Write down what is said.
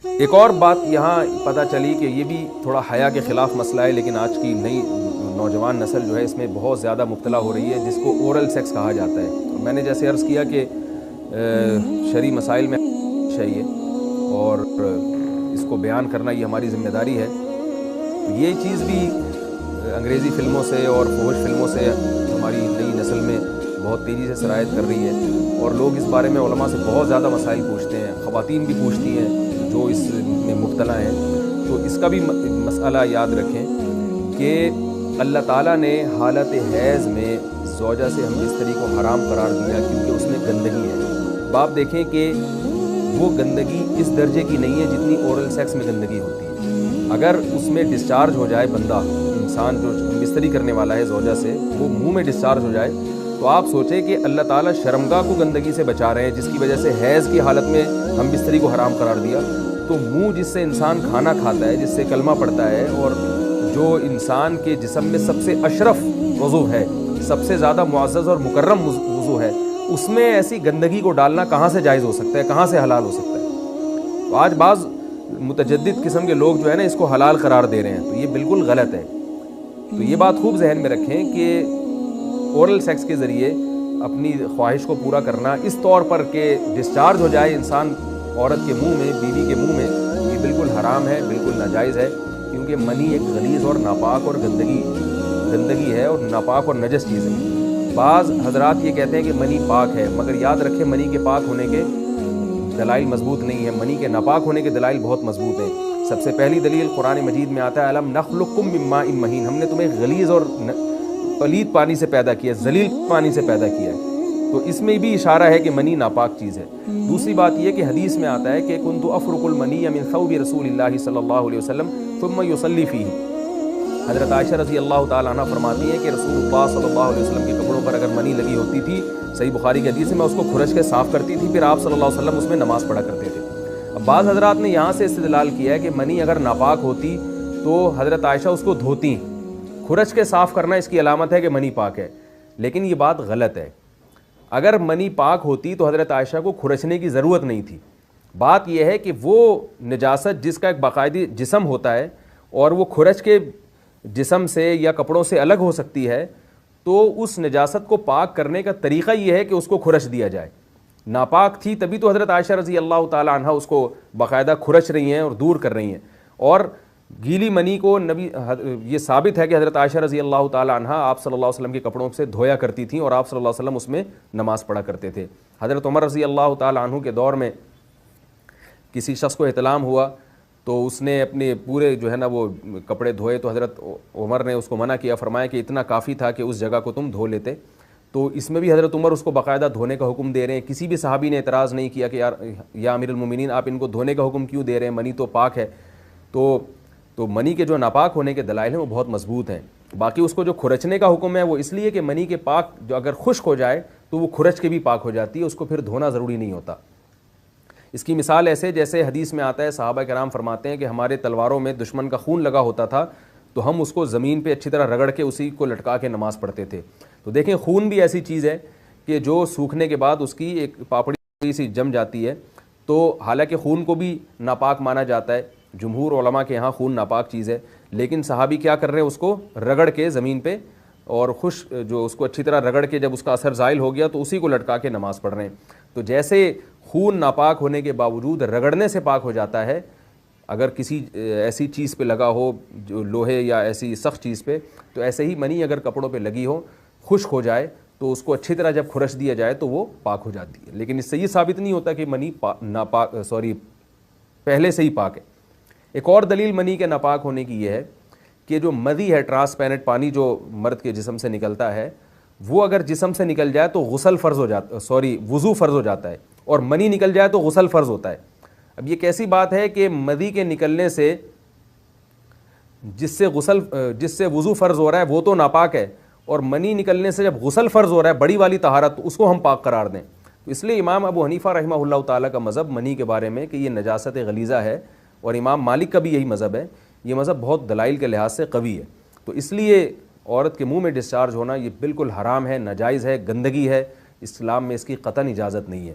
ایک اور بات یہاں پتہ چلی کہ یہ بھی تھوڑا حیا کے خلاف مسئلہ ہے، لیکن آج کی نئی نوجوان نسل جو ہے اس میں بہت زیادہ مبتلا ہو رہی ہے، جس کو اورل سیکس کہا جاتا ہے. میں نے جیسے عرض کیا کہ شرعی مسائل میں چاہیے اور اس کو بیان کرنا یہ ہماری ذمہ داری ہے. یہ چیز بھی انگریزی فلموں سے اور فحش فلموں سے ہماری نئی نسل میں بہت تیزی سے سرایت کر رہی ہے، اور لوگ اس بارے میں علماء سے بہت زیادہ مسائل پوچھتے ہیں، خواتین بھی پوچھتی ہیں جو اس میں مبتلا ہیں. تو اس کا بھی مسئلہ یاد رکھیں کہ اللہ تعالیٰ نے حالت حیض میں زوجہ سے ہم بستری کو حرام قرار دیا کیونکہ اس میں گندگی ہے. باپ دیکھیں کہ وہ گندگی اس درجے کی نہیں ہے جتنی اورل سیکس میں گندگی ہوتی ہے. اگر اس میں ڈسچارج ہو جائے بندہ، انسان جو بستری کرنے والا ہے زوجہ سے، وہ منہ میں ڈسچارج ہو جائے، تو آپ سوچیں کہ اللہ تعالیٰ شرمگاہ کو گندگی سے بچا رہے ہیں، جس کی وجہ سے حیض کی حالت میں ہم بستری کو حرام قرار دیا. تو منہ جس سے انسان کھانا کھاتا ہے، جس سے کلمہ پڑھتا ہے، اور جو انسان کے جسم میں سب سے اشرف عضو ہے، سب سے زیادہ معزز اور مکرم عضو ہے، اس میں ایسی گندگی کو ڈالنا کہاں سے جائز ہو سکتا ہے، کہاں سے حلال ہو سکتا ہے؟ تو آج بعض متجدد قسم کے لوگ جو ہے نا اس کو حلال قرار دے رہے ہیں، تو یہ بالکل غلط ہے. تو یہ بات خوب ذہن میں رکھیں کہ اورل سیکس کے ذریعے اپنی خواہش کو پورا کرنا اس طور پر کہ ڈسچارج ہو جائے انسان عورت کے منہ میں، بیوی کے منہ میں، یہ بالکل حرام ہے، بالکل ناجائز ہے. کیونکہ منی ایک غلیظ اور ناپاک اور گندگی ہے اور ناپاک اور نجس چیز ہے. بعض حضرات یہ کہتے ہیں کہ منی پاک ہے، مگر یاد رکھیں منی کے پاک ہونے کے دلائل مضبوط نہیں ہیں، منی کے ناپاک ہونے کے دلائل بہت مضبوط ہیں. سب سے پہلی دلیل قرآن مجید میں آتا ہے الم نخلقکم من ماء مہین، ہم نے تمہیں غلیظ اور پلید پانی سے پیدا کیا، ذلیل پانی سے پیدا کیا ہے. تو اس میں بھی اشارہ ہے کہ منی ناپاک چیز ہے. دوسری بات یہ کہ حدیث میں آتا ہے کہ کنت افرق المنی من ثوب رسول اللہ صلی اللہ علیہ وسلم ثم یصلی فیہ. حضرت عائشہ رضی اللہ تعالیٰ عنہ فرماتی ہیں کہ رسول اللہ صلی اللہ علیہ وسلم کے کپڑوں پر اگر منی لگی ہوتی تھی، صحیح بخاری کی حدیث میں، اس کو کھرچ کے صاف کرتی تھی، پھر آپ صلی اللہ علیہ وسلم اس میں نماز پڑھا کرتے تھے. اب بعض حضرات نے یہاں سے استدلال کیا ہے کہ منی اگر ناپاک ہوتی تو حضرت عائشہ اس کو دھوتی، کھرچ کے صاف کرنا اس کی علامت ہے کہ منی پاک ہے. لیکن یہ بات غلط ہے. اگر منی پاک ہوتی تو حضرت عائشہ کو کھرچنے کی ضرورت نہیں تھی. بات یہ ہے کہ وہ نجاست جس کا ایک باقاعدی جسم ہوتا ہے اور وہ کھرچ کے جسم سے یا کپڑوں سے الگ ہو سکتی ہے، تو اس نجاست کو پاک کرنے کا طریقہ یہ ہے کہ اس کو کھرچ دیا جائے. ناپاک تھی تبھی تو حضرت عائشہ رضی اللہ تعالی عنہ اس کو باقاعدہ کھرچ رہی ہیں اور دور کر رہی ہیں. اور گیلی منی کو یہ ثابت ہے کہ حضرت عائشہ رضی اللہ تعالی عنہ آپ صلی اللہ علیہ وسلم کے کپڑوں سے دھویا کرتی تھیں اور آپ صلی اللہ علیہ وسلم اس میں نماز پڑھا کرتے تھے. حضرت عمر رضی اللہ تعالی عنہ کے دور میں کسی شخص کو احتلام ہوا تو اس نے اپنے پورے جو ہے نا وہ کپڑے دھوئے، تو حضرت عمر نے اس کو منع کیا، فرمایا کہ اتنا کافی تھا کہ اس جگہ کو تم دھو لیتے. تو اس میں بھی حضرت عمر اس کو باقاعدہ دھونے کا حکم دے رہے ہیں. کسی بھی صحابی نے اعتراض نہیں کیا کہ یا امیر المومنین آپ ان کو دھونے کا حکم کیوں دے رہے ہیں، منی تو پاک ہے. تو منی کے جو ناپاک ہونے کے دلائل ہیں وہ بہت مضبوط ہیں. باقی اس کو جو کھرچنے کا حکم ہے وہ اس لیے کہ منی کے پاک جو اگر خشک ہو جائے تو وہ کھرچ کے بھی پاک ہو جاتی ہے، اس کو پھر دھونا ضروری نہیں ہوتا. اس کی مثال ایسے جیسے حدیث میں آتا ہے، صحابہ کرام فرماتے ہیں کہ ہمارے تلواروں میں دشمن کا خون لگا ہوتا تھا تو ہم اس کو زمین پہ اچھی طرح رگڑ کے اسی کو لٹکا کے نماز پڑھتے تھے. تو دیکھیں خون بھی ایسی چیز ہے کہ جو سوکھنے کے بعد اس کی ایک پاپڑی سی جم جاتی ہے. تو حالانکہ خون کو بھی ناپاک مانا جاتا ہے، جمہور علماء کے یہاں خون ناپاک چیز ہے، لیکن صحابی کیا کر رہے ہیں، اس کو رگڑ کے زمین پہ اور جو اس کو اچھی طرح رگڑ کے جب اس کا اثر زائل ہو گیا تو اسی کو لٹکا کے نماز پڑھ رہے ہیں. تو جیسے خون ناپاک ہونے کے باوجود رگڑنے سے پاک ہو جاتا ہے، اگر کسی ایسی چیز پہ لگا ہو جو لوہے یا ایسی سخت چیز پہ، تو ایسے ہی منی اگر کپڑوں پہ لگی ہو، خشک ہو جائے تو اس کو اچھی طرح جب کھرچ دیا جائے تو وہ پاک ہو جاتی ہے. لیکن اس سے یہ ثابت نہیں ہوتا کہ منی پہلے سے ہی پاک ہے. ایک اور دلیل منی کے ناپاک ہونے کی یہ ہے کہ جو مدی ہے، ٹرانسپیرنٹ پانی جو مرد کے جسم سے نکلتا ہے، وہ اگر جسم سے نکل جائے تو وضو فرض ہو جاتا ہے، اور منی نکل جائے تو غسل فرض ہوتا ہے. اب یہ کیسی بات ہے کہ مدی کے نکلنے سے جس سے وضو فرض ہو رہا ہے وہ تو ناپاک ہے، اور منی نکلنے سے جب غسل فرض ہو رہا ہے بڑی والی طہارت، تو اس کو ہم پاک قرار دیں. تو اس لیے امام ابو حنیفہ رحمہ اللہ تعالیٰ کا مذہب منی کے بارے میں کہ یہ نجاست غلیظہ ہے، اور امام مالک کا بھی یہی مذہب ہے. یہ مذہب بہت دلائل کے لحاظ سے قوی ہے. تو اس لیے عورت کے منہ میں ڈسچارج ہونا یہ بالکل حرام ہے، ناجائز ہے، گندگی ہے. اسلام میں اس کی قطعاً اجازت نہیں ہے۔